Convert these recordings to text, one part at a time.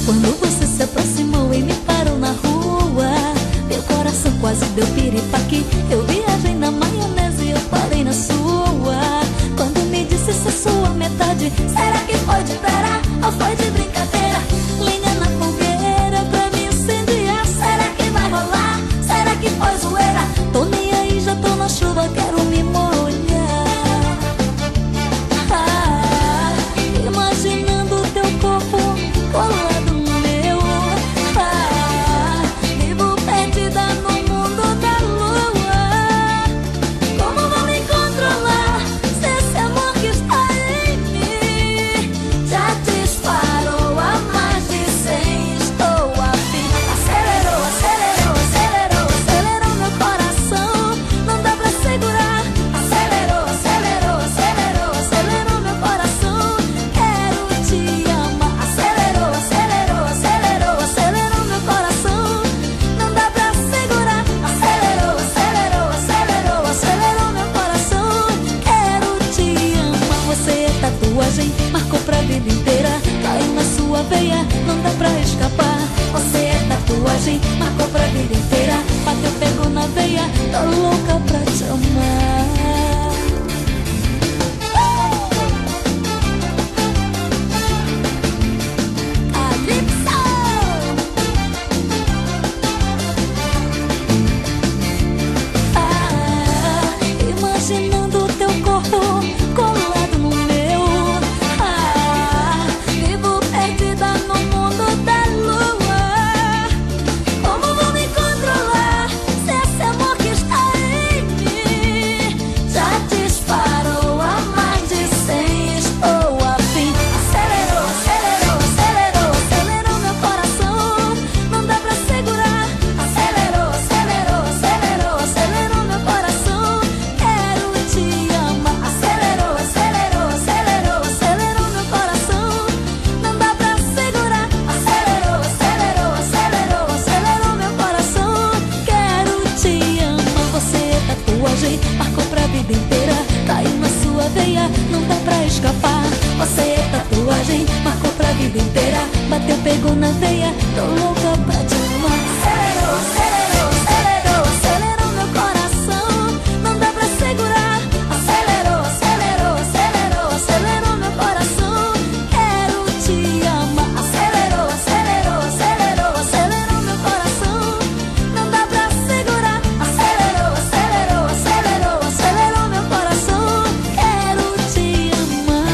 Quando você se aproximou e me parou na rua, meu coração quase deu piripaque. Eu viajei na maionese e eu parei na sua. Quando me disse ser sua metade, será que foi de vera ou foi de brincadeira? Lenha na fogueira pra me incendiar. Será que vai rolar? Será que foi zoeira? Tô nem aí, já tô na chuva, quero me molhar. Imaginando teu corpo colado no meu. Vivo perdida no mundo da lua. Como vou me controlar se esse amor que está em mim já disparou a mais de 100? Estou a fim. Acelerou, acelerou, acelerou, acelerou meu coração. Não dá pra segurar. Acelerou, acelerou, acelerou, acelerou meu coração. Quero te amar. Acelerou, acelerou, acelerou, acelerou meu coração. Não dá pra segurar. Acelerou, acelerou, acelerou, acelerou meu coração. Quero te amar. Você é tatuagem, marcou pra vida inteira. Caiu na sua veia, não dá pra escapar. Você é tatuagem, marcou pra vida inteira. Bateu, pegou na veia, tô louca pra te amar. Calypso! Imaginando teu corpo colado no meu. Vivo perdida no mundo da lua. Como vou me controlar se esse amor que está em mim já disparou a mais de 100? Estou a fim. Acelerou, acelerou, acelerou, acelerou meu coração. Não dá pra segurar. Acelerou, acelerou, acelerou, acelerou meu coração. Quero te amar. Acelerou, acelerou, acelerou, acelerou meu coração. Não dá pra segurar. Acelerou, acelerou, acelerou, acelerou meu coração. Quero te amar. Você é tatuagem, marcou pra vida inteira. Caiu na sua veia, não dá pra escapar. Você é tatuagem, marcou pra vida inteira. Bateu, pegou na veia, tô louca pra te amar. Acelerou, acelerou, acelerou, acelerou meu coração. Não dá pra segurar. Acelerou, acelerou, acelerou, acelerou meu coração. Quero te amar. Acelerou, acelerou, acelerou, acelerou meu coração. Não dá pra segurar. Acelerou, acelerou, acelerou, acelerou meu coração. Quero te amar.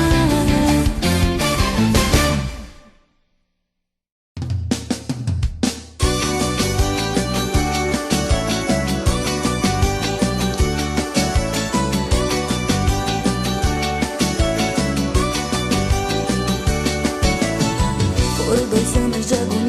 Foram 2 anos de agonia.